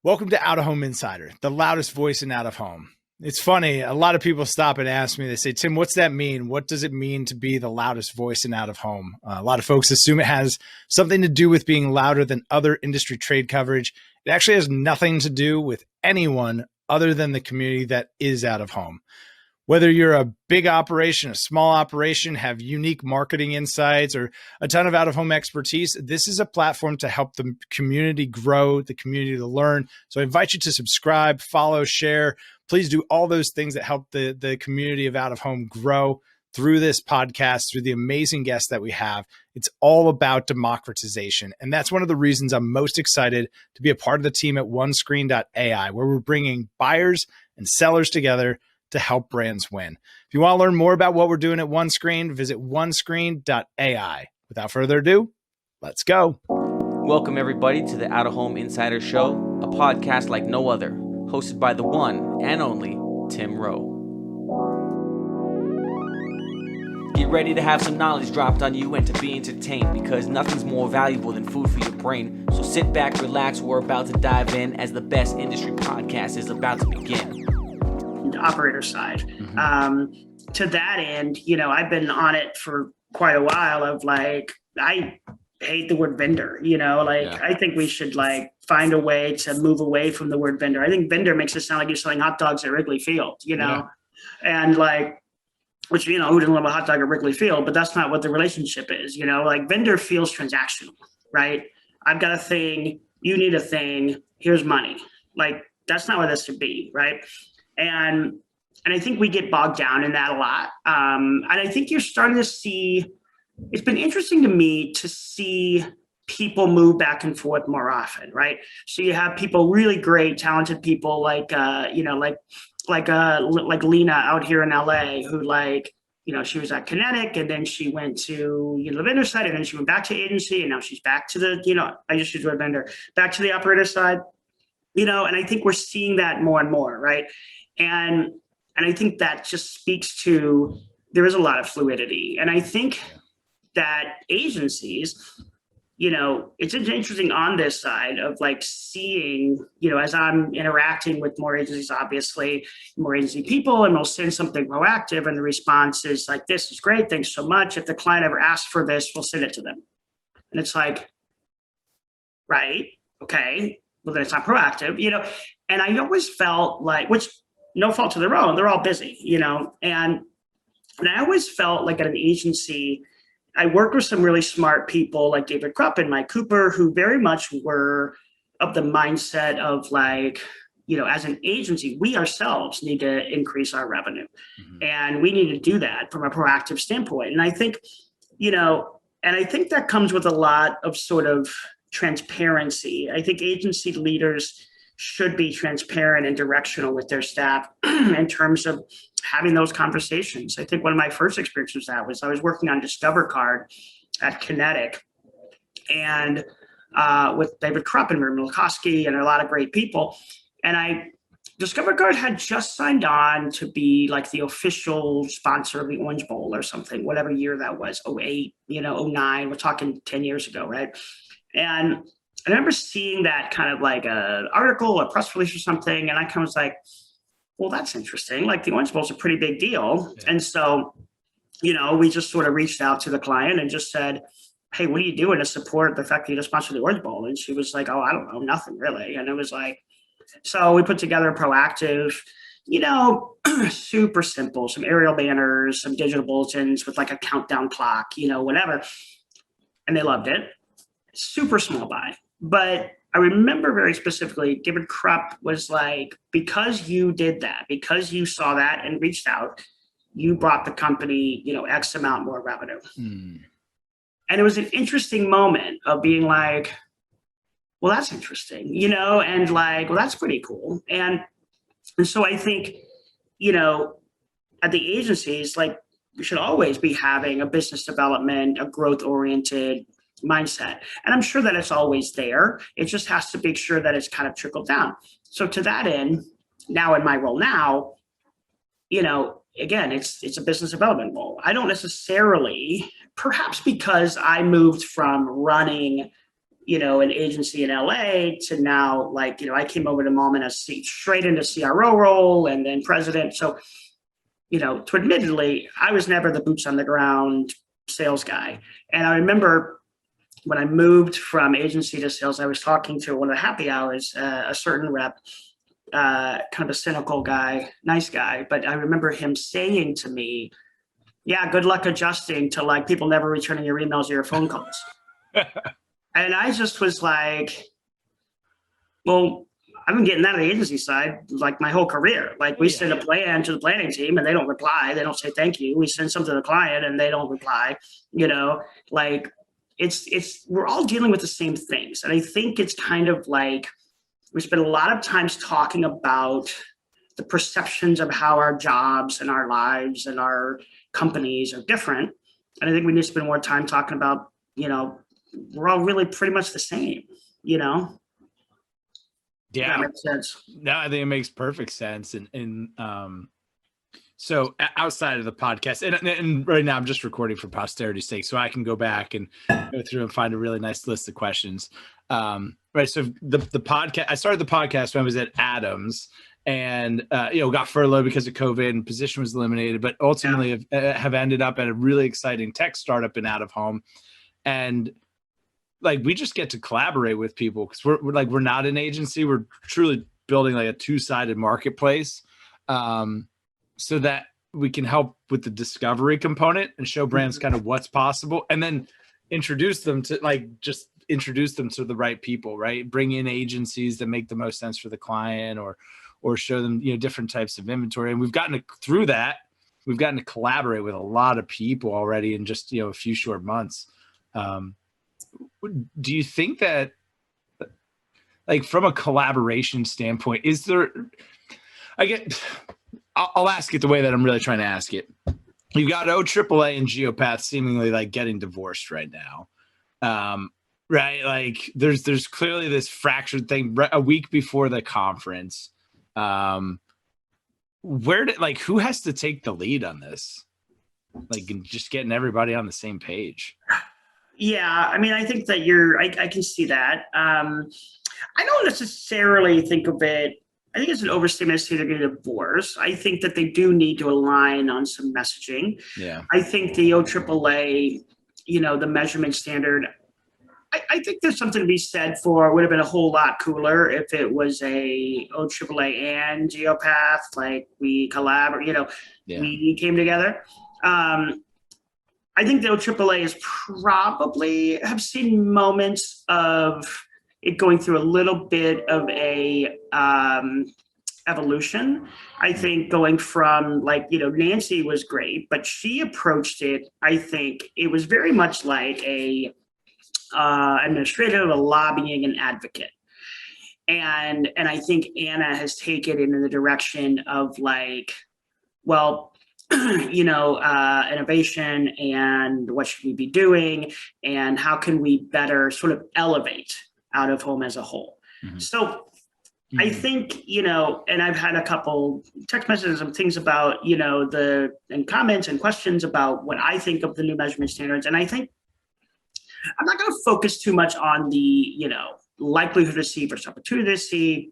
Welcome to Out of Home Insider, the loudest voice in out of home. It's funny. A lot of people stop and ask me, they say, Tim, what's that mean? What does it mean to be the loudest voice in out of home? A lot of folks assume it has something to do with being louder than other industry trade coverage. It actually has nothing to do with anyone other than the community that is out of home. Whether you're a big operation, a small operation, have unique marketing insights, or a ton of out-of-home expertise, this is a platform to help the community grow, the community to learn. So I invite you to subscribe, follow, share. Please do all those things that help the community of out-of-home grow through this podcast, through the amazing guests that we have. It's all about democratization. And that's one of the reasons I'm most excited to be a part of the team at OneScreen.ai, where we're bringing buyers and sellers together to help brands win. If you want to learn more about what we're doing at OneScreen, visit onescreen.ai. Without further ado, let's go. Welcome everybody to the Out of Home Insider Show, a podcast like no other, hosted by the one and only Tim Rowe. Get ready to have some knowledge dropped on you and to be entertained, because nothing's more valuable than food for your brain. So sit back, relax, we're about to dive in as the best industry podcast is about to begin. Operator side. To that end, I've been on it for quite a while of I hate the word vendor, I think we should find a way to move away from the word vendor. I think vendor makes it sound like you're selling hot dogs at Wrigley Field, and which, who doesn't love a hot dog at Wrigley Field, but that's not what the relationship is, vendor feels transactional, right? I've got a thing, you need a thing, here's money. That's not what this should be, right? And I think we get bogged down in that a lot. And I think you're starting to see, it's been interesting to me to see people move back and forth more often, right? So you have people, really great, talented people like Lena out here in LA, who she was at Kinetic, and then she went to the vendor side, and then she went back to agency, and now she's back to the, I just use the word vendor, back to the operator side, and I think we're seeing that more and more, right? And I think that just speaks to, there is a lot of fluidity. And I think that agencies, it's interesting on this side of seeing, as I'm interacting with more agencies, obviously more agency people, and we'll send something proactive and the response is this is great, thanks so much. If the client ever asks for this, we'll send it to them. And it's right, okay, well then it's not proactive, and I always felt which no fault to their own, they're all busy, and I always felt at an agency, I worked with some really smart people like David Krupp and Mike Cooper, who very much were of the mindset of as an agency, we ourselves need to increase our revenue. And we need to do that from a proactive standpoint. And I think, I think that comes with a lot of sort of transparency. I think agency leaders should be transparent and directional with their staff in terms of having those conversations. I think one of my first experiences was I was working on Discover Card at Kinetic, and with David Krupp and Miriam Milkowski and a lot of great people. And Discover Card had just signed on to be the official sponsor of the Orange Bowl or something, whatever year that was, 08, 09, we're talking 10 years ago, right? And I remember seeing that kind of an article, a press release or something, and I kind of was well, that's interesting. The Orange Bowl is a pretty big deal. Yeah. And so, we just sort of reached out to the client and just said, hey, what are you doing to support the fact that you just sponsored the Orange Bowl? And she was oh, I don't know, nothing really. And it was so we put together a proactive, super simple, some aerial banners, some digital bulletins with a countdown clock, whatever. And they loved it. Super small buy. But I remember very specifically, David Krupp was because you did that, because you saw that and reached out, you brought the company, X amount more revenue. And it was an interesting moment of being well, that's interesting, and well, that's pretty cool. And so I think, at the agencies, we should always be having a business development, a growth-oriented mindset. And I'm sure that it's always there. It just has to make sure that it's kind of trickled down. So to that end, now in my role now, again, it's a business development role. I don't necessarily, perhaps because I moved from running an agency in LA to now, like, I came over to Moment as straight into CRO role and then president. So, to admittedly, I was never the boots on the ground sales guy. And I remember when I moved from agency to sales, I was talking to one of the happy hours, a certain rep, kind of a cynical guy, nice guy. But I remember him saying to me, yeah, good luck adjusting to like people never returning your emails or your phone calls. And I just was like, well, I've been getting that on the agency side like my whole career. Like we send a plan to the planning team and they don't reply. They don't say thank you. We send something to the client and they don't reply. Like we're all dealing with the same things. And I think it's kind of like we spend a lot of times talking about the perceptions of how our jobs and our lives and our companies are different. And I think we need to spend more time talking about, we're all really pretty much the same, Yeah. That makes sense. No, I think it makes perfect sense. And so outside of the podcast, and right now I'm just recording for posterity's sake, so I can go back and go through and find a really nice list of questions. Right. So the podcast, I started the podcast when I was at Adams and, got furloughed because of COVID and position was eliminated, but ultimately have ended up at a really exciting tech startup in out of home. And like, we just get to collaborate with people because we're not an agency. We're truly building like a two-sided marketplace so that we can help with the discovery component and show brands kind of what's possible and then introduce them to the right people, right? Bring in agencies that make the most sense for the client or show them, different types of inventory. And we've gotten through that. We've gotten to collaborate with a lot of people already in just, a few short months. Do you think that, like, from a collaboration standpoint, I'll ask it the way that I'm really trying to ask it. You got OAAA and Geopath seemingly like getting divorced right now. Right. Like there's clearly this fractured thing a week before the conference. Who has to take the lead on this? Like just getting everybody on the same page. Yeah, I mean, I think that I can see that. I don't necessarily think of it. I think it's an overstatement to say they're going to divorce. I think that they do need to align on some messaging. Yeah. I think the OAAA, the measurement standard, I think there's something to be said for, it would have been a whole lot cooler if it was a OAAA and Geopath, like we collaborate, we came together. I think the OAAA is probably have seen moments of it going through a little bit of a evolution. I think going from Nancy was great, but she approached it. I think it was very much like a administrative, a lobbying, and advocate. And I think Anna has taken it in the direction of innovation and what should we be doing and how can we better sort of elevate out of home as a whole. Mm-hmm. So I think, and I've had a couple text messages and things about, and comments and questions about what I think of the new measurement standards. And I think I'm not going to focus too much on the, likelihood to see versus opportunity to see.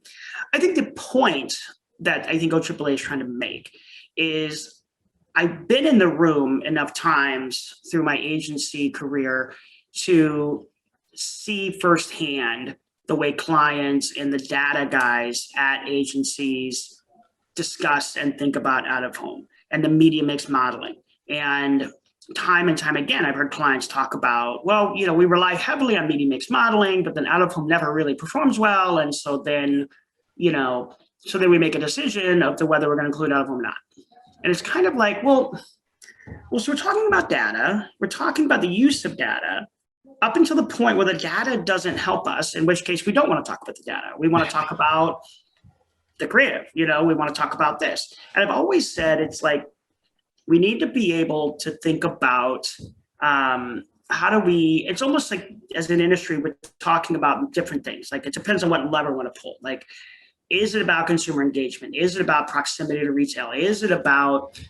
I think the point that I think OAAA is trying to make is I've been in the room enough times through my agency career to see firsthand the way clients and the data guys at agencies discuss and think about out of home and the media mix modeling. And time again, I've heard clients talk about, we rely heavily on media mix modeling, but then out of home never really performs well. And so then, then we make a decision of whether we're going to include out of home or not. And it's kind of like, so we're talking about data. We're talking about the use of data up until the point where the data doesn't help us, in which case we don't want to talk about the data. We want to talk about the creative, we want to talk about this. And I've always said, it's like, we need to be able to think about it's almost like as an industry, we're talking about different things. Like it depends on what lever we want to pull. Like, is it about consumer engagement? Is it about proximity to retail? Is it about,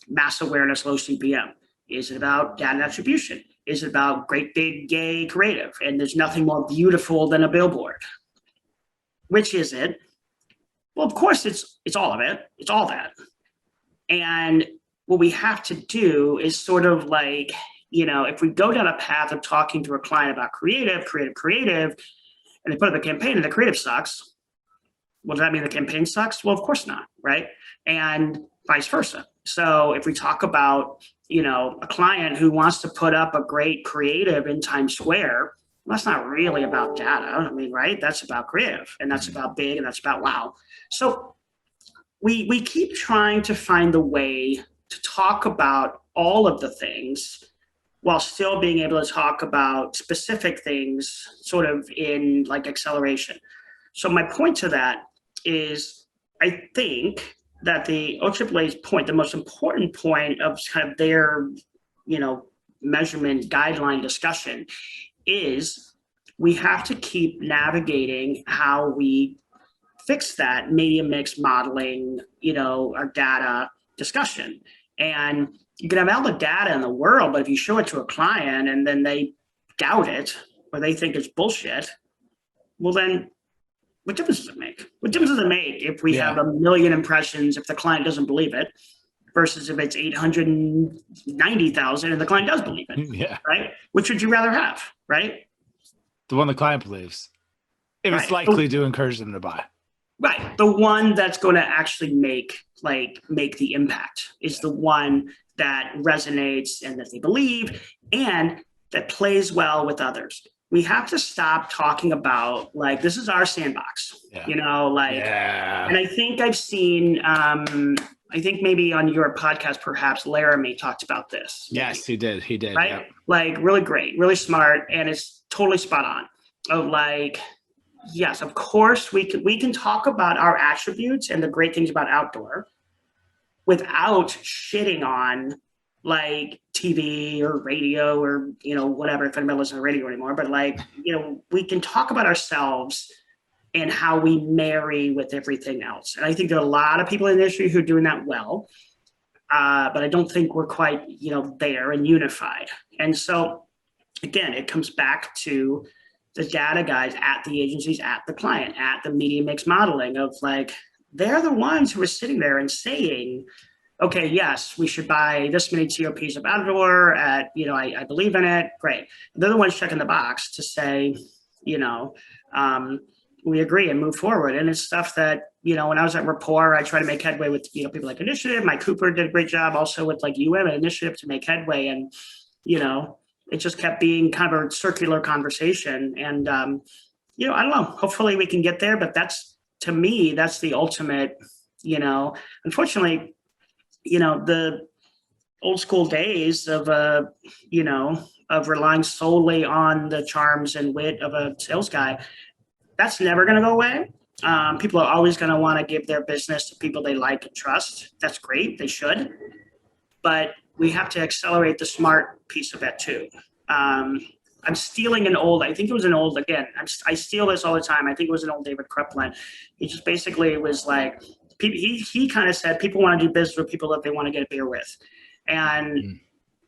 mass awareness, low CPM? Is it about data attribution? is about great big gay creative, and there's nothing more beautiful than a billboard. Which is it? Well, of course, it's all of it. It's all that. And what we have to do is sort of like, if we go down a path of talking to a client about creative, and they put up a campaign and the creative sucks, well, does that mean the campaign sucks? Well, of course not, right? And vice versa. So if we talk about, a client who wants to put up a great creative in Times Square, well, that's not really about data. I mean, right? That's about creative, and that's about big, and that's about wow. So we keep trying to find the way to talk about all of the things while still being able to talk about specific things sort of in like acceleration. So my point to that is, I think that the OAAA's point, the most important point of kind of their, measurement guideline discussion is we have to keep navigating how we fix that media mix modeling, our data discussion. And you can have all the data in the world, but if you show it to a client and then they doubt it or they think it's bullshit, well then what difference does it make? What difference does it make if we have 1 million impressions if the client doesn't believe it versus if it's 890,000 and the client does believe it? Yeah. Right? Which would you rather have? Right? The one the client believes. If it's likely to encourage them to buy. Right. The one that's going to actually make the impact is the one that resonates and that they believe and that plays well with others. We have to stop talking about this is our sandbox, and I think I've seen, I think maybe on your podcast, perhaps Laramie talked about this. Yes, he did. Right. Yep. Really great, really smart. And it's totally spot on of yes, of course we can talk about our attributes and the great things about outdoor without shitting on TV or radio or, whatever, if anybody listens to radio anymore, but we can talk about ourselves and how we marry with everything else. And I think there are a lot of people in the industry who are doing that well, but I don't think we're quite, there and unified. And so again, it comes back to the data guys at the agencies, at the client, at the media mix modeling of they're the ones who are sitting there and saying, okay, yes, we should buy this many TOPs of outdoor at, I believe in it. Great. They're the ones checking the box to say, we agree and move forward. And it's stuff that, when I was at Rapport, I try to make headway with, people like Initiative. Mike Cooper did a great job also with and Initiative to make headway. And, it just kept being kind of a circular conversation. And, I don't know, hopefully we can get there, but to me, that's the ultimate, unfortunately, the old school days of, of relying solely on the charms and wit of a sales guy, that's never going to go away. People are always going to want to give their business to people they like and trust. That's great. They should. But we have to accelerate the smart piece of that too. I'm stealing I think it was an old, again, I steal this all the time. I think it was an old David Kreplin. He just basically was he kind of said people want to do business with people that they want to get a beer with. And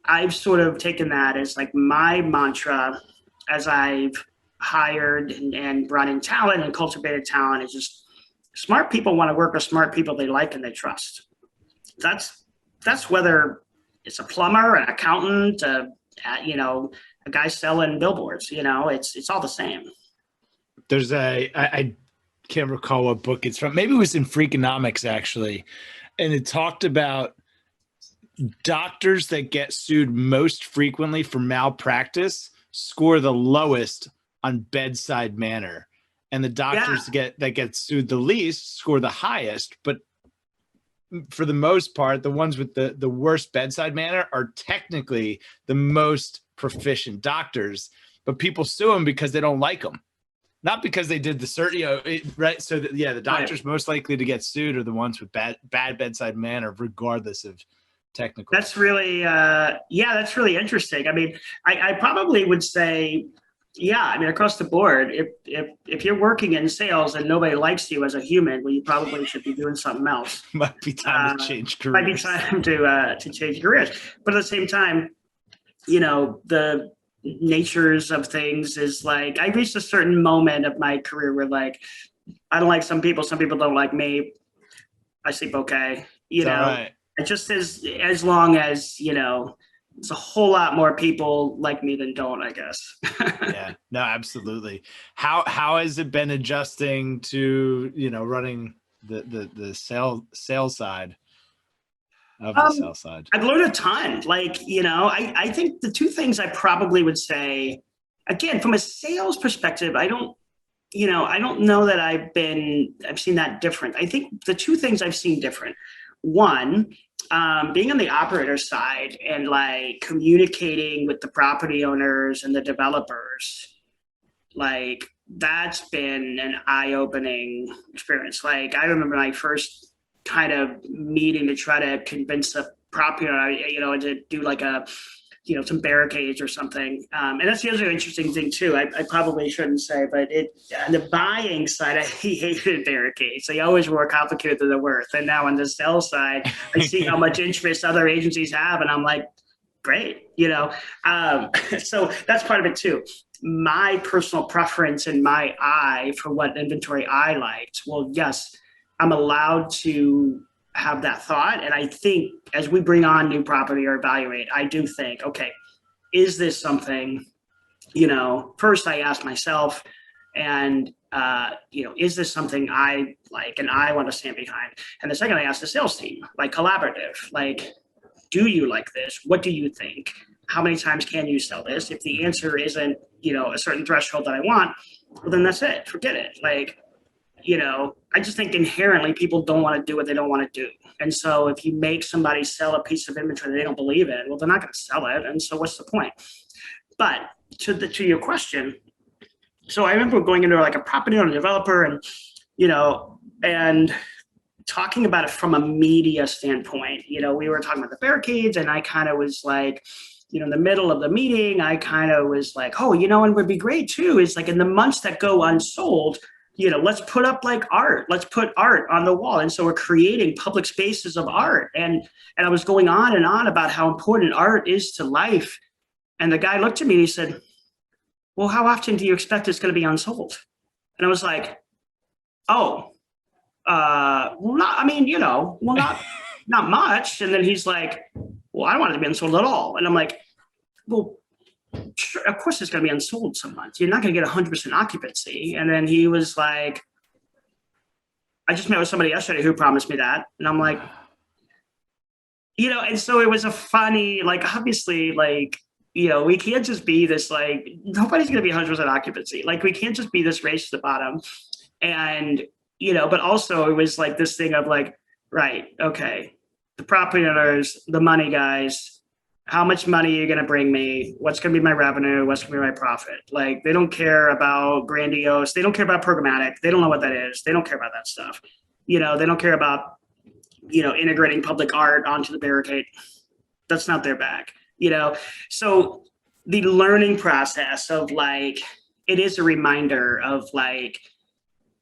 I've sort of taken that as my mantra as I've hired and brought in talent and cultivated talent is just smart people want to work with smart people they like and they trust. That's whether it's a plumber, an accountant, a guy selling billboards, it's all the same. There's I can't recall what book it's from. Maybe it was in Freakonomics actually. And it talked about doctors that get sued most frequently for malpractice score the lowest on bedside manner. And the doctors that get sued the least score the highest. But for the most part, the ones with the worst bedside manner are technically the most proficient doctors, but people sue them because they don't like them. Not because they did the right? So the doctors most likely to get sued are the ones with bad bedside manner, regardless of technical. That's really, that's really interesting. I mean, I probably would say, across the board, if you're working in sales and nobody likes you as a human, well, you probably should be doing something else. Might be time to change careers. Might be time to change careers. But at the same time, the natures of things is like, I reached a certain moment of my career where like, I don't like some people don't like me. I sleep okay. It's all right. It just as long as, it's a whole lot more people like me than don't, I guess. Yeah, no, absolutely. How has it been adjusting to, running the sales side of the sales side? I've learned a ton. Like, I think the two things I probably would say, again, from a sales perspective, I don't know that I've seen that different. I think the two things I've seen different, one, being on the operator side and like communicating with the property owners and the developers, like that's been an eye-opening experience. Like I remember my first kind of meeting to try to convince a property owner, to do like some barricades or something. And that's the other interesting thing too. I probably shouldn't say, but on the buying side, I hated barricades. They always were more complicated than they're worth. And now on the sell side, I see how much interest other agencies have, and I'm like, great, So that's part of it too. My personal preference and my eye for what inventory I liked. Well, yes, I'm allowed to have that thought. And I think as we bring on new property or evaluate, I do think, okay, is this something, first I ask myself, and, is this something I like and I want to stand behind? And the second I ask the sales team, like collaborative, like, do you like this? What do you think? How many times can you sell this? If the answer isn't, a certain threshold that I want, well, then that's it. Forget it. Like, I just think inherently people don't want to do what they don't want to do. And so if you make somebody sell a piece of inventory that they don't believe in, well, they're not going to sell it. And so what's the point? But to your question, so I remember going into like a property owner developer and talking about it from a media standpoint. We were talking about the barricades, and I kind of was like, in the middle of the meeting, I kind of was like, oh, and would be great too is like in the months that go unsold, let's put up like art. Let's put art on the wall. And so we're creating public spaces of art. And I was going on and on about how important art is to life. And the guy looked at me and he said, well, how often do you expect it's going to be unsold? And I was like, oh, well, not much. And then he's like, well, I don't want it to be unsold at all. And I'm like, well, sure, of course it's going to be unsold some months. You're not going to get 100% occupancy. And then he was like, I just met with somebody yesterday who promised me that. And I'm like, and so it was a funny, like, obviously, like, we can't just be this, like, nobody's going to be 100% occupancy. Like, we can't just be this race to the bottom. And, but also it was like this thing of like, right, okay, the property owners, the money guys, how much money are you going to bring me? What's going to be my revenue? What's going to be my profit? Like, they don't care about grandiose. They don't care about programmatic. They don't know what that is. They don't care about that stuff. They don't care about, integrating public art onto the barricade. That's not their bag, So the learning process of like, it is a reminder of like,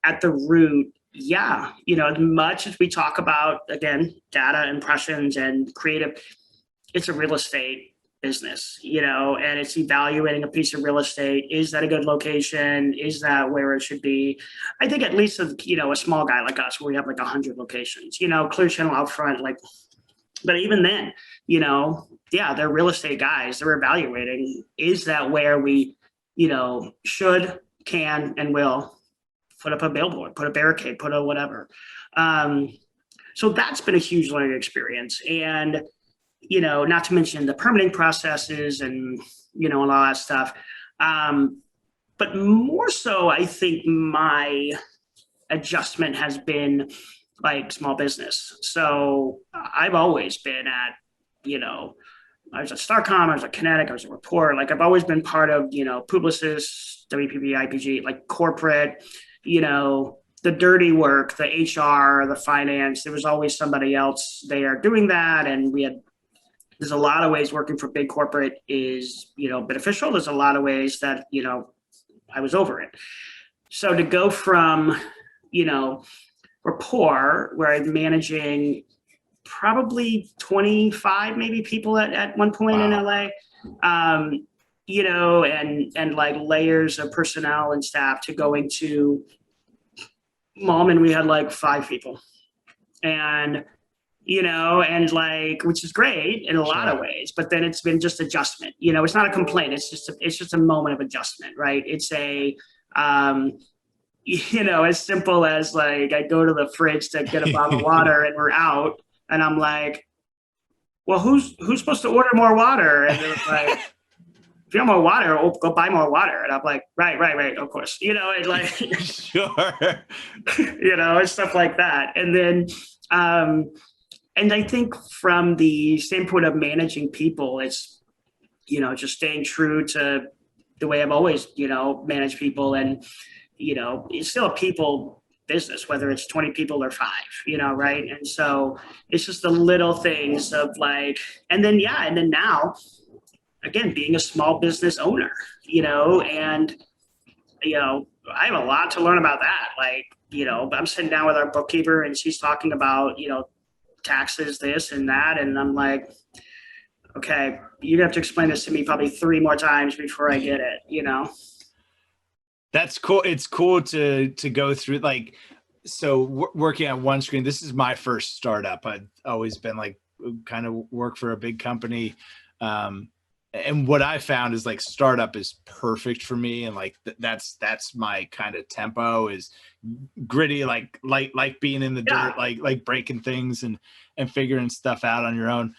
at the root, yeah, as much as we talk about, again, data, impressions, and creative, it's a real estate business, and it's evaluating a piece of real estate. Is that a good location? Is that where it should be? I think at least, a small guy like us, where we have like 100 locations, Clear Channel out front, like, but even then, yeah, they're real estate guys. They're evaluating, is that where we, should, can, and will put up a billboard, put a barricade, put a whatever. So that's been a huge learning experience. And, not to mention the permitting processes and, and all that stuff. But more so, I think my adjustment has been like small business. So I've always been at, I was at Starcom, I was at Kinetic, I was at Rapport. Like I've always been part of, Publicis, WPP, IPG, like corporate, the dirty work, the HR, the finance. There was always somebody else there doing that. And there's a lot of ways working for big corporate is, beneficial. There's a lot of ways that, I was over it. So to go from, Rapport, where I'm managing probably 25 maybe people at one point in LA, and like layers of personnel and staff to going to Mom, and we had like 5 people. And and like, which is great in a lot of ways, but then it's been just adjustment. It's not a complaint. It's just a moment of adjustment, right? It's as simple as like, I go to the fridge to get a bottle of water and we're out, and I'm like, well, who's supposed to order more water? And they're like, if you want more water, we'll go buy more water. And I'm like, right, of course. And like, Sure. and stuff like that. And then, and I think from the standpoint of managing people, it's, just staying true to the way I've always, managed people. And, it's still a people business, whether it's 20 people or 5, right? And so it's just the little things of like, and then now, again, being a small business owner, and, I have a lot to learn about that. Like, I'm sitting down with our bookkeeper and she's talking about, taxes, this and that. And I'm like, okay, you're gonna have to explain this to me probably 3 more times before I get it, That's cool. It's cool to go through, like, so working on OneScreen. This is my first startup. I've always been like, kind of work for a big company. And what I found is like startup is perfect for me. And like, that's my kind of tempo, is gritty, like being in the dirt, like breaking things and figuring stuff out on your own.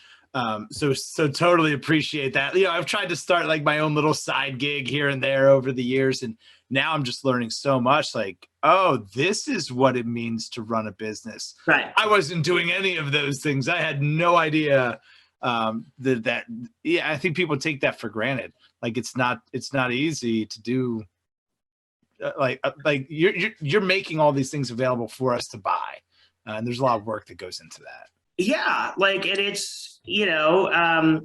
So totally appreciate that. I've tried to start like my own little side gig here and there over the years. And now I'm just learning so much, like, oh, this is what it means to run a business. Right. I wasn't doing any of those things. I had no idea that I think people take that for granted. Like, it's not easy to do. Like you're making all these things available for us to buy. And there's a lot of work that goes into that. Yeah. Like, and it's, there are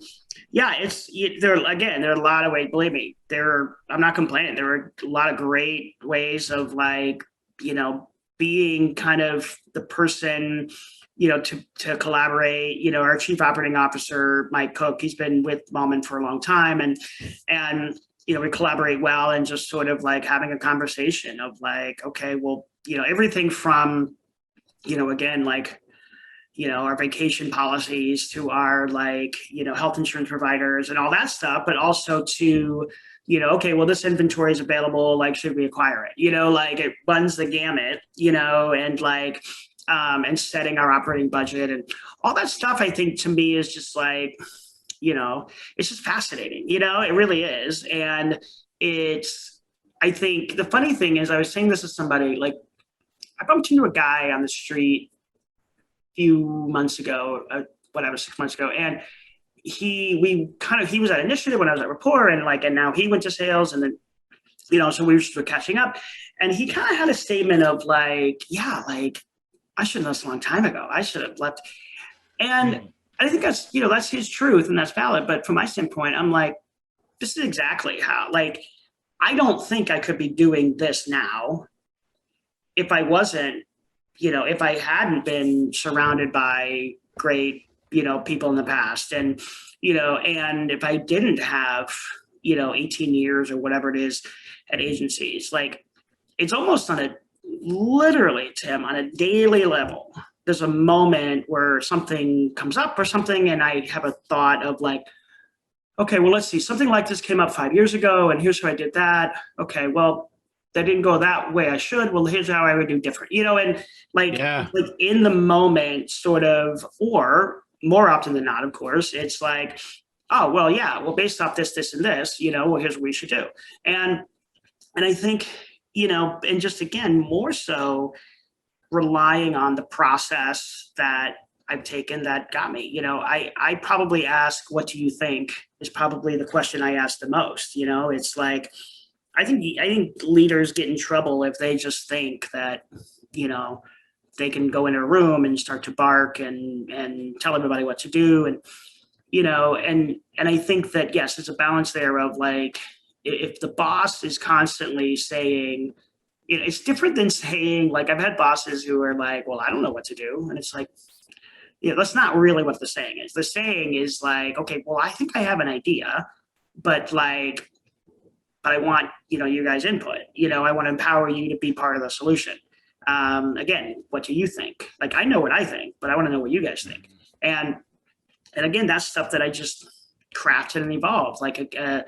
a lot of ways, believe me, I'm not complaining. There are a lot of great ways of like, being kind of the person, to collaborate. Our chief operating officer, Mike Cook, he's been with Malman for a long time, and we collaborate well, and just sort of like having a conversation of like, okay, well, everything from, again, like, our vacation policies to our like, health insurance providers and all that stuff, but also to, okay, well, this inventory is available, like, should we acquire it? Like, it runs the gamut, and like, and setting our operating budget and all that stuff, I think, to me, is just like, it's just fascinating, it really is. And I think the funny thing is, I was saying this to somebody, like, I bumped into a guy on the street a few months ago, 6 months ago. And he was at Initiative when I was at Rapport, and like, and now he went to sales, and then, so we were catching up, and he kind of had a statement of like, yeah, like, I should have done this a long time ago. I should have left. And I think that's, that's his truth, and that's valid. But from my standpoint, I'm like, this is exactly how, like, I don't think I could be doing this now if I wasn't, if I hadn't been surrounded by great, people in the past, and, and if I didn't have, 18 years or whatever it is at agencies. Like, it's almost literally, Tim, on a daily level, there's a moment where something comes up or something, and I have a thought of like, okay, well, let's see, something like this came up 5 years ago, and here's how I did that. Okay, well, that didn't go that way I should. Well, here's how I would do different, and like, like in the moment, sort of, or more often than not, of course, it's like, oh, well, yeah, well, based off this, this, and this, well, here's what we should do. And I think, and just, again, more so relying on the process that I've taken that got me, I probably ask, what do you think, is probably the question I ask the most. It's like, I think leaders get in trouble if they just think that, they can go in a room and start to bark and tell everybody what to do. And, and I think that, yes, there's a balance there of like, if the boss is constantly saying, it's different than saying, like, I've had bosses who are like, well, I don't know what to do. And it's like, that's not really what the saying is. The saying is like, okay, well, I think I have an idea. but like, but I want, you guys input, I want to empower you to be part of the solution. Again, what do you think? Like, I know what I think, but I want to know what you guys think. And again, that's stuff that I just crafted and evolved. Like a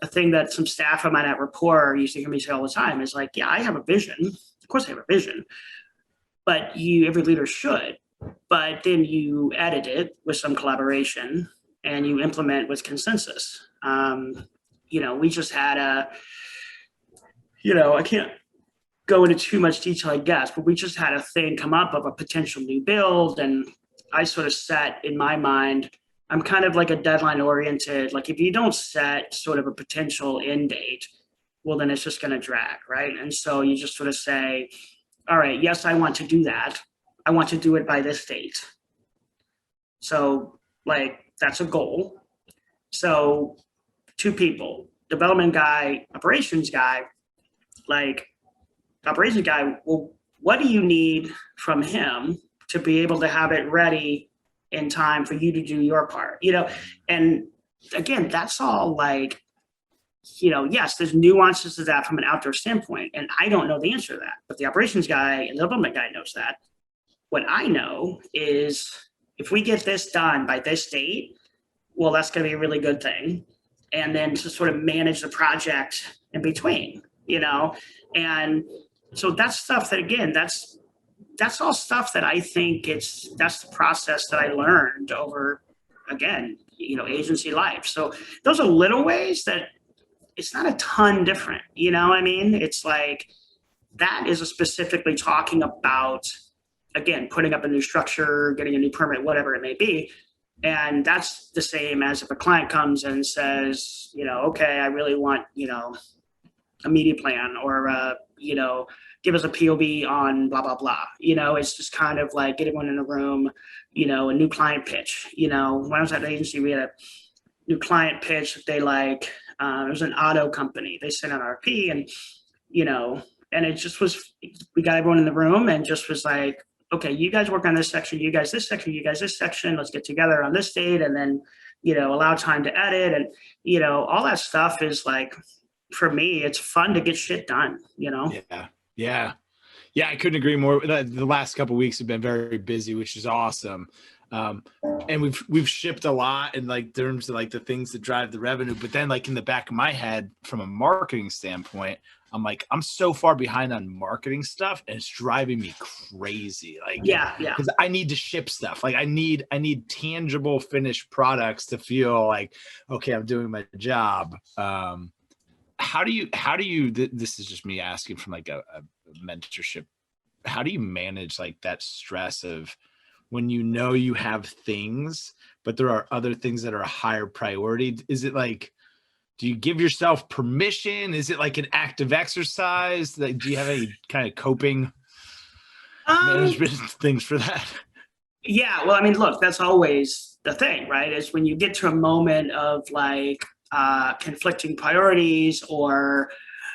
thing that some staff of mine at Rapport used to hear me say all the time is like, yeah, I have a vision. Of course I have a vision, but every leader should, but then you edit it with some collaboration and you implement with consensus. We just had I can't go into too much detail, I guess, but we just had a thing come up of a potential new build. And I sort of set in my mind, I'm kind of like a deadline oriented, like if you don't set sort of a potential end date, well, then it's just going to drag, right? And so you just sort of say, all right, yes, I want to do that. I want to do it by this date. So like, that's a goal. So 2 people, development guy, operations guy, like operations guy, well, what do you need from him to be able to have it ready in time for you to do your part, and again, that's all like, yes, there's nuances to that from an outdoor standpoint. And I don't know the answer to that, but the operations guy and the development guy knows that. What I know is if we get this done by this date, well, that's going to be a really good thing. And then to sort of manage the project in between, and so that's stuff that, again, that's all stuff that I think that's the process that I learned over, again, agency life. So those are little ways that it's not a ton different, I mean? It's like, that is specifically talking about, again, putting up a new structure, getting a new permit, whatever it may be. And that's the same as if a client comes and says, okay, I really want, a media plan or, give us a POV on blah, blah, blah. It's just kind of like get everyone in a room, a new client pitch. When I was at the agency, we had a new client pitch that they like, it was an auto company. They sent out RFP and, and it just was, we got everyone in the room and just was like, okay, you guys work on this section, you guys this section, you guys this section, let's get together on this date and then, allow time to edit. And, all that stuff is like, for me, it's fun to get shit done, Yeah. I couldn't agree more. The last couple of weeks have been very busy, which is awesome. And we've shipped a lot in like terms of like the things that drive the revenue. But then like in the back of my head, from a marketing standpoint, I'm like, I'm so far behind on marketing stuff and it's driving me crazy. Like, yeah. Because I need to ship stuff. Like I need tangible finished products to feel like, okay, I'm doing my job. How do you, this is just me asking from like a mentorship. How do you manage like that stress of when you have things, but there are other things that are a higher priority? Is it like, do you give yourself permission? Is it like an active exercise? Like, do you have any kind of coping management things for that? Yeah, well, I mean, look, that's always the thing, right? Is when you get to a moment of like conflicting priorities or,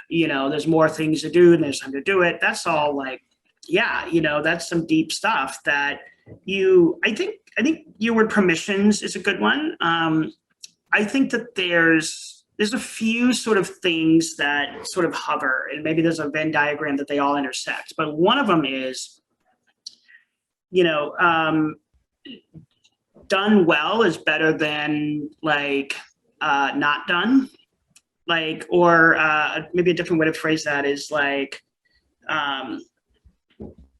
there's more things to do and there's time to do it. That's all like, yeah, that's some deep stuff that I think your word permissions is a good one. I think that there's a few sort of things that sort of hover and maybe there's a Venn diagram that they all intersect, but one of them is, done well is better than like not done, like, or maybe a different way to phrase that is like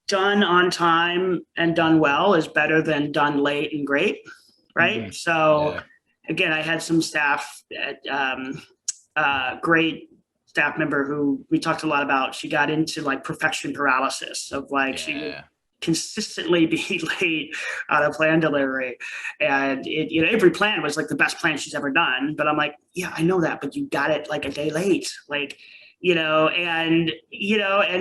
done on time and done well is better than done late and great, right? Mm-hmm. So yeah. Again, I had some staff great staff member who we talked a lot about. She got into like perfection paralysis of like, she would consistently be late on a plan delivery. And it, every plan was like the best plan she's ever done. But I'm like, yeah, I know that, but you got it like a day late. Like, and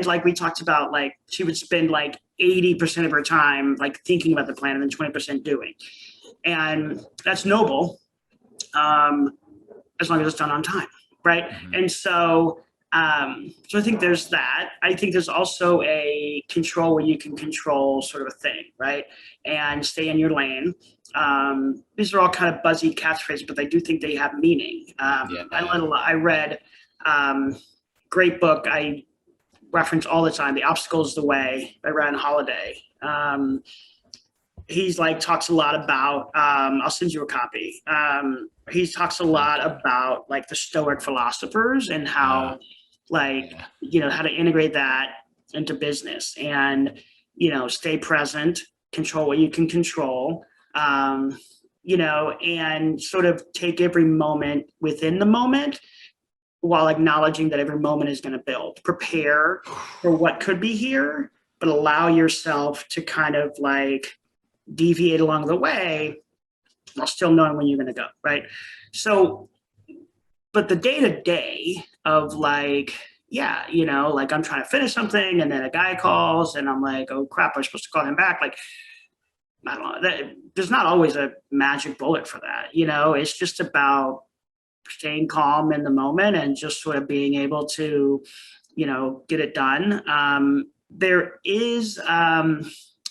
like we talked about, like she would spend like 80% of her time like thinking about the plan and then 20% doing. And that's noble, as long as it's done on time. Right. Mm-hmm. And so So I think there's that. I think there's also a control where you can control sort of a thing, right? And stay in your lane. These are all kind of buzzy catchphrases, but I do think they have meaning. I read great book I reference all the time, The Obstacle is the Way by Ryan Holiday. He's like talks a lot about I'll send you a copy. He talks a lot about like the Stoic philosophers and how how to integrate that into business and stay present, control what you can control, and sort of take every moment within the moment while acknowledging that every moment is going to build. Prepare for what could be here, but allow yourself to kind of like deviate along the way while still knowing when you're going to go, right? So, but the day-to-day of like, like I'm trying to finish something and then a guy calls and I'm like, oh crap, I'm supposed to call him back. Like, I don't know, there's not always a magic bullet for that. It's just about staying calm in the moment and just sort of being able to, get it done. There is, I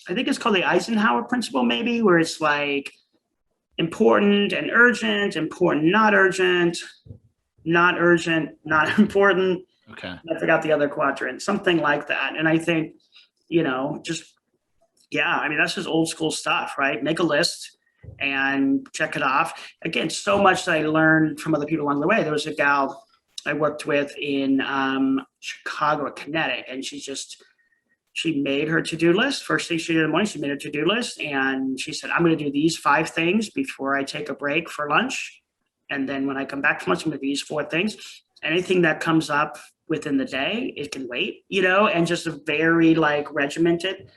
think it's called the Eisenhower principle, maybe, where it's like important and urgent, important, not urgent, not urgent, not important. Okay. I forgot the other quadrant, something like that. And I think, that's just old school stuff, right? Make a list and check it off. Again, so much that I learned from other people along the way. There was a gal I worked with in Chicago, Kinetic, and she made her to-do list. First thing she did in the morning, she made a to-do list. And she said, I'm going to do these 5 things before I take a break for lunch. And then when I come back from lunch, I'm going to do these 4 things. Anything that comes up within the day, it can wait, and just a very like regimented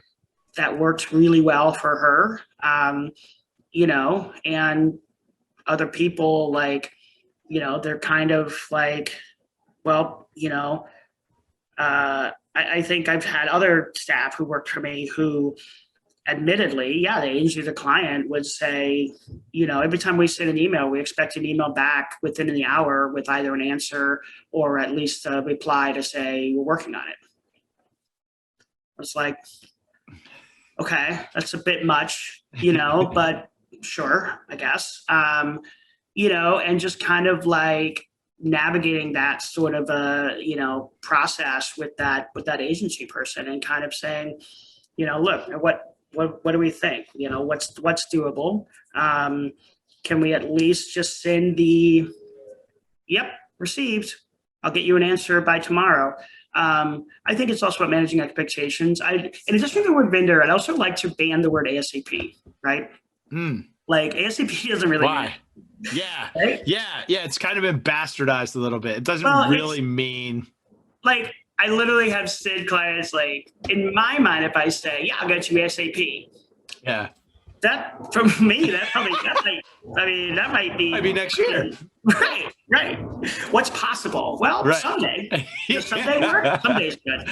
that works really well for her. And other people like, they're kind of like, well, I think I've had other staff who worked for me who admittedly, the agency, the client would say, every time we send an email, we expect an email back within the hour with either an answer or at least a reply to say, we're working on it. It's like, okay, that's a bit much, but sure, I guess, and just kind of like navigating that sort of a, process with that agency person and kind of saying, look, what do we think? What's doable? Can we at least just send the, yep, received. I'll get you an answer by tomorrow. I think it's also about managing expectations. In addition to the word vendor, I'd also like to ban the word ASAP, right? Like ASAP doesn't really mean. Yeah. Right? Yeah. It's kind of been bastardized a little bit. It doesn't really mean like, I literally have said clients like, in my mind, if I say, I'll get you ASAP. Yeah. That for me, that might be next year. Right. What's possible? Well, someday. Does someday work? Someday's good.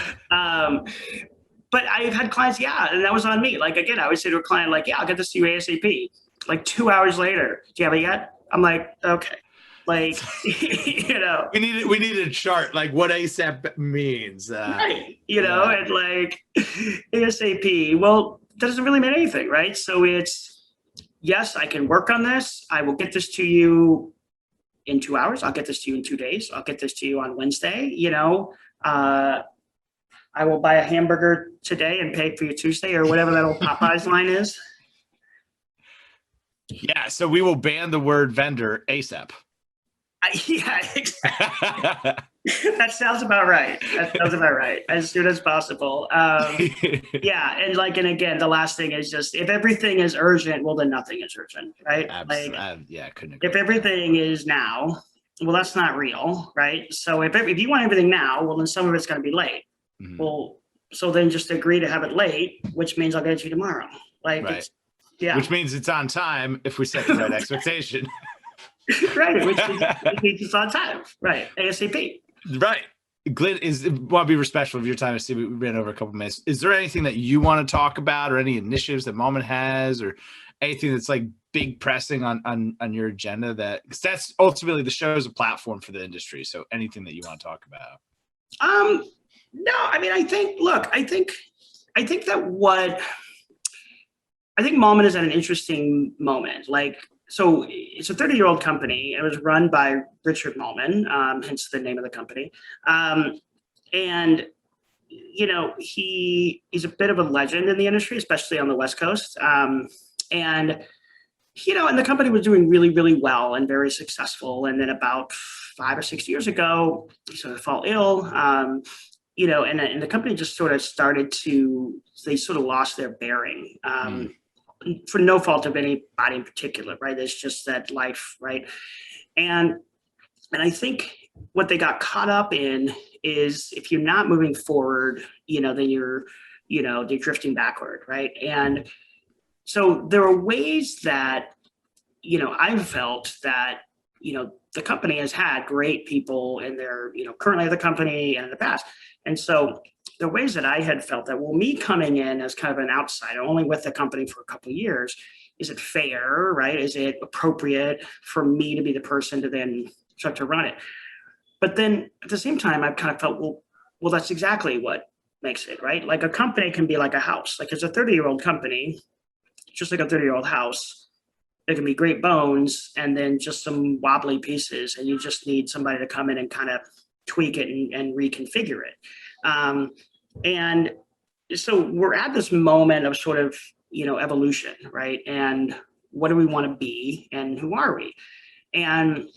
But I've had clients, and that was on me. Like, again, I would say to a client, like, I'll get this to you ASAP. Like 2 hours later, do you have it yet? I'm like, okay. Like, we needed a chart, like what ASAP means. Right. And like ASAP, well, that doesn't really mean anything, right? So it's, yes, I can work on this. I will get this to you in 2 hours. I'll get this to you in 2 days. I'll get this to you on Wednesday. I will buy a hamburger today and pay for you Tuesday or whatever that old Popeyes line is. Yeah. So we will ban the word vendor ASAP. Yeah, exactly. That sounds about right. As soon as possible. And again, the last thing is just, if everything is urgent, well, then nothing is urgent, right? Absolutely. I couldn't agree. If everything is now, well, that's not real, right? So if you want everything now, well, then some of it's going to be late. Mm-hmm. Well, so then just agree to have it late, which means I'll get it to you tomorrow. Right. Which means it's on time if we set the right expectation. Right, which means it's on time. Right, ASAP. Right. Glenn, want to be respectful of your time. I see we ran over a couple minutes. Is there anything that you want to talk about, or any initiatives that Moment has, or anything that's like big pressing on your agenda? Because that's ultimately, the show is a platform for the industry. So anything that you want to talk about. No, I mean, I think, look, I think that what I think Malman is at an interesting moment. Like, so it's a 30-year-old company. It was run by Richard Malman, hence the name of the company. And he's a bit of a legend in the industry, especially on the West Coast. And and the company was doing really, really well and very successful. And then about 5 or 6 years ago, he sort of fell ill. And the company just sort of they sort of lost their bearing. For no fault of anybody in particular, right? It's just that life, right? And I think what they got caught up in is if you're not moving forward, then they're drifting backward, right? And so there are ways that, I've felt that, the company has had great people in their, currently at the company and in the past. And so the ways that I had felt that, well, me coming in as kind of an outsider, only with the company for a couple of years, is it fair, right? Is it appropriate for me to be the person to then start to run it? But then at the same time, I've kind of felt, well, that's exactly what makes it, right? Like a company can be like a house. Like it's a 30-year-old company, just like a 30-year-old house. There can be great bones and then just some wobbly pieces, and you just need somebody to come in and kind of tweak it and reconfigure it. And so we're at this moment of sort of, evolution, right? And what do we want to be and who are we? And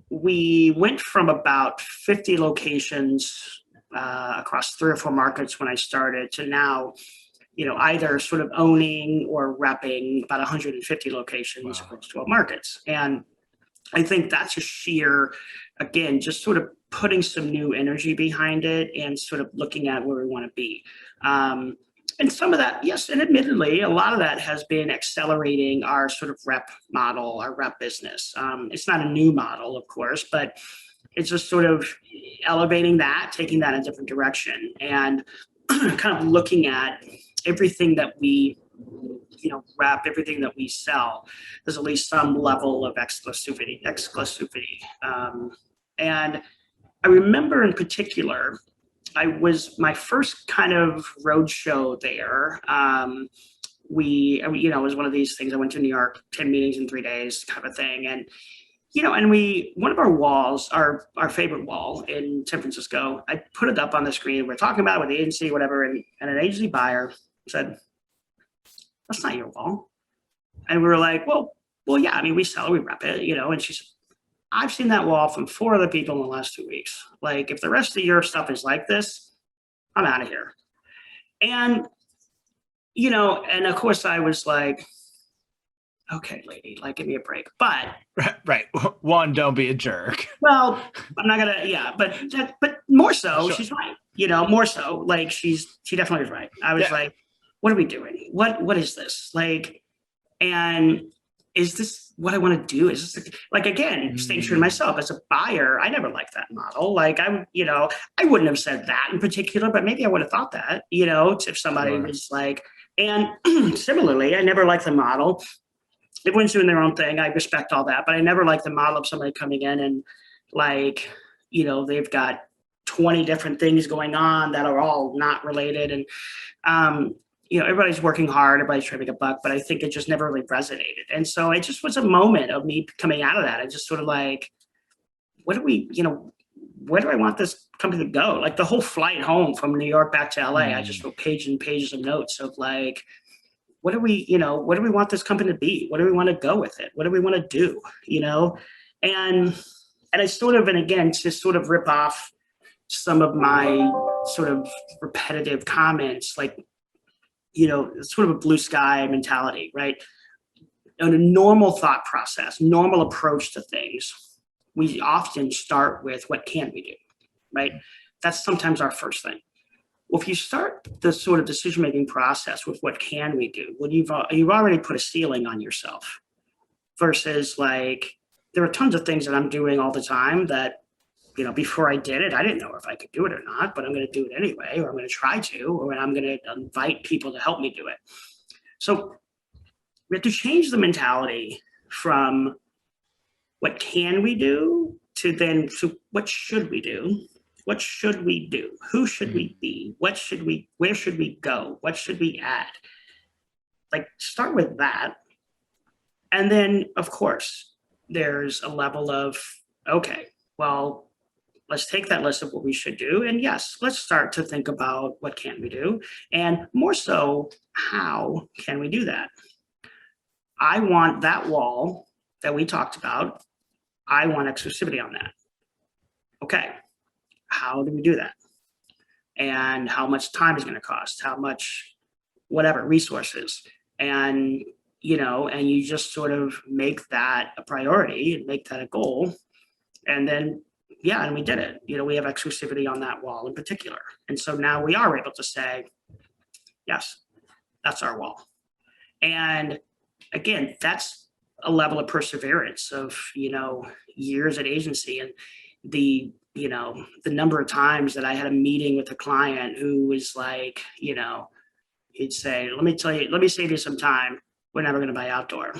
we went from about 50 locations across 3 or 4 markets when I started to now, either sort of owning or repping about 150 locations across 12 markets. And I think that's a sheer, again, just sort of putting some new energy behind it and sort of looking at where we want to be. And some of that, yes, and admittedly, a lot of that has been accelerating our sort of rep model, our rep business. It's not a new model, of course, but it's just sort of elevating that, taking that in a different direction, and kind of looking at everything that we rep, everything that we sell. There's at least some level of exclusivity. And I remember in particular, my first kind of road show there. It was one of these things. I went to New York, 10 meetings in 3 days kind of a thing. And, one of our walls, our favorite wall in San Francisco, I put it up on the screen. We're talking about it with the agency, whatever. And an agency buyer said, "That's not your wall." And we were like, well, yeah, I mean, we sell, we rep it, and she said, "I've seen that wall from 4 other people in the last 2 weeks. Like, if the rest of your stuff is like this, I'm out of here." And, and of course I was like, okay, lady, like, give me a break. But right. One, don't be a jerk. Well, I'm not gonna, yeah, but more so, Sure. She's right. More so, like, she definitely was right. I was like, what are we doing? What is this? Like, and is this what I want to do? Is this like, again, staying true to myself as a buyer? I never liked that model. Like, I wouldn't have said that in particular, but maybe I would have thought that, if somebody was like, and similarly, I never liked the model. Everyone's doing their own thing. I respect all that, but I never liked the model of somebody coming in and like, they've got 20 different things going on that are all not related. And, everybody's working hard, everybody's trying to make a buck, but I think it just never really resonated. And so it just was a moment of me coming out of that. I just sort of like, where do I want this company to go? Like the whole flight home from New York back to LA, I just wrote pages and pages of notes of like, what do we want this company to be? What do we want to go with it? What do we want to do? And I sort of, and again, to sort of rip off some of my sort of repetitive comments, like, sort of a blue sky mentality, right? On a normal thought process, normal approach to things, we often start with what can we do, right? That's sometimes our first thing. Well, if you start the sort of decision-making process with what can we do, well, you've already put a ceiling on yourself versus like, there are tons of things that I'm doing all the time that, before I did it, I didn't know if I could do it or not, but I'm going to do it anyway, or I'm going to try to, or I'm going to invite people to help me do it. So we have to change the mentality from what can we do to then, so what should we do? what should we do? Who should we be? Where should we go? What should we add? Like, start with that. And then, of course, there's a level of, okay, well, let's take that list of what we should do. And yes, let's start to think about what can we do? And more so, how can we do that? I want that wall that we talked about. I want exclusivity on that. Okay, how do we do that? And how much time is going to cost? How much, whatever, resources? And, and you just sort of make that a priority and make that a goal. And then, and we did it. We have exclusivity on that wall in particular. And so now we are able to say, yes, that's our wall. And again, that's a level of perseverance of, years at agency. And the number of times that I had a meeting with a client who was like, he'd say, let me save you some time. We're never going to buy outdoor,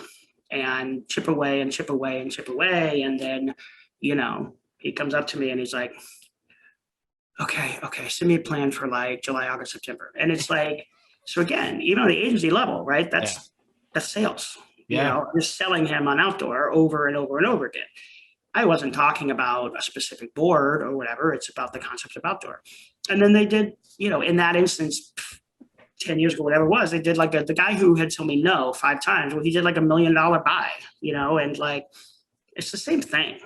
and chip away and chip away and chip away. And then, he comes up to me and he's like, okay, send me a plan for like July, August, September. And it's like, so again, even on the agency level, right? That's sales. Just selling him on outdoor over and over and over again. I wasn't talking about a specific board or whatever. It's about the concept of outdoor. And then they did, in that instance, 10 years ago, whatever it was, they did like the guy who had told me no 5 times. Well, he did like $1 million buy, and like, it's the same thing,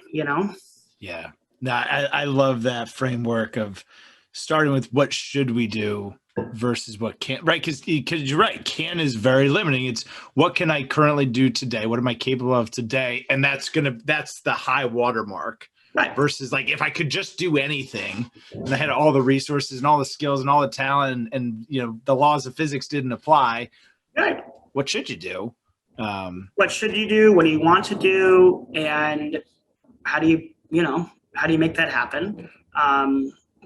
Yeah. No, I love that framework of starting with what should we do versus what can't, right? Because you're right. Can is very limiting. It's what can I currently do today? What am I capable of today? And that's the high watermark. Right. Versus like, if I could just do anything and I had all the resources and all the skills and all the talent and the laws of physics didn't apply. Right. What should you do? What should you do? What do you want to do? And how do you make that happen?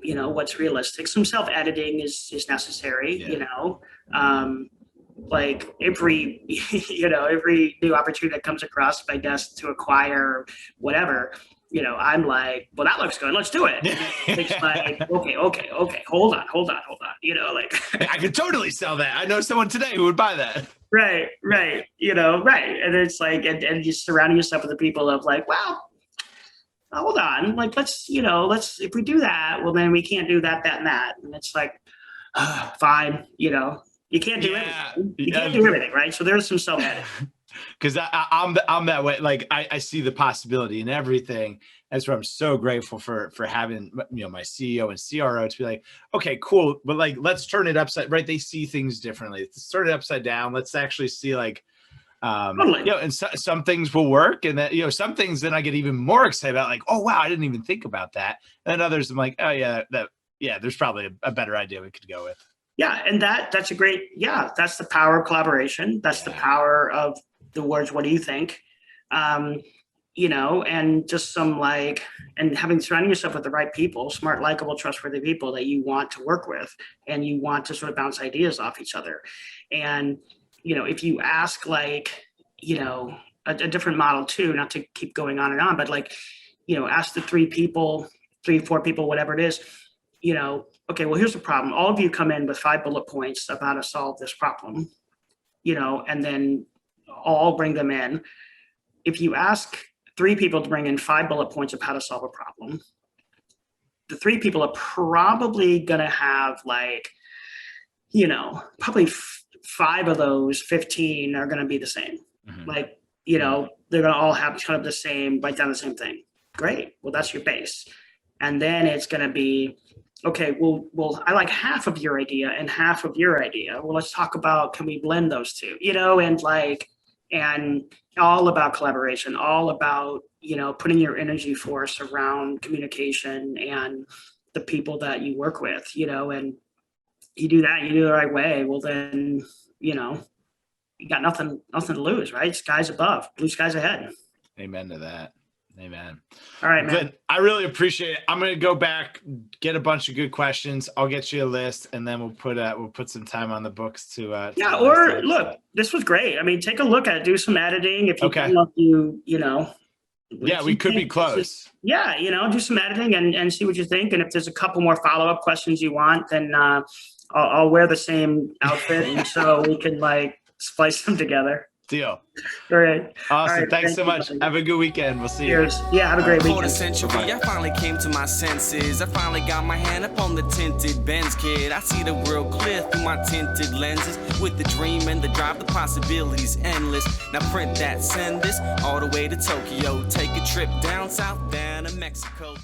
What's realistic? Some self-editing is necessary, like every new opportunity that comes across my desk to acquire whatever, I'm like, well, that looks good. Let's do it. It's like, okay. Hold on. Like I could totally sell that. I know someone today who would buy that. Right. Right. And it's like, and you surrounding yourself with the people of like, well, hold on, like, let's, if we do that, well, then we can't do that, and that. And it's like, fine, you can't do everything. You can't do everything, right? So there's some self-editing. Because I'm that way. Like I see the possibility in everything. That's why I'm so grateful for having my CEO and CRO to be like, okay, cool, but like let's turn it upside. Right? They see things differently. Let's turn it upside down. Let's actually see like, totally. And some things will work, and that some things then I get even more excited about. Like, oh wow, I didn't even think about that. And others I'm like, oh yeah, there's probably a better idea we could go with. Yeah, and that's a great. Yeah, that's the power of collaboration. That's the power of the words, what do you think? And just some like, and surrounding yourself with the right people, smart, likable, trustworthy people that you want to work with, and you want to sort of bounce ideas off each other. And, if you ask like, a different model too, not to keep going on and on, but like, ask the 3, 4 people, whatever it is, okay, well, here's the problem. All of you come in with 5 bullet points of how to solve this problem, and then all bring them in. If you ask 3 people to bring in 5 bullet points of how to solve a problem, the 3 people are probably going to have like, probably 5 of those 15 are going to be the same. Mm-hmm. Like, they're going to all have kind of the same, write down the same thing. Great. Well, that's your base. And then it's going to be, okay, well, I like half of your idea and half of your idea. Well, let's talk about, can we blend those two, and all about collaboration, all about, putting your energy force around communication and the people that you work with, and you do that, you do it the right way. Well, then, you got nothing to lose, right? Skies above, blue skies ahead. Amen to that. Amen. All right, man. Good. I really appreciate it. I'm going to go back, get a bunch of good questions. I'll get you a list, and then we'll put some time on the books to look, this was great. I mean, take a look at it, do some editing. If you feel like Yeah, we could be close. Yeah, do some editing and see what you think. And if there's a couple more follow-up questions you want, then I'll wear the same outfit, and so we can like splice them together. Deal. All right. Awesome. All right, Thanks so much. buddy. Have a good weekend. We'll see Cheers. Yeah, have a great Quarter weekend. century, I finally came to my senses. I finally got my hand up on the tinted Benz, kid. I see the world clear through my tinted lenses. With the dream and the drive, the possibilities endless. Now print that, send this all the way to Tokyo. Take a trip down south, down to Mexico.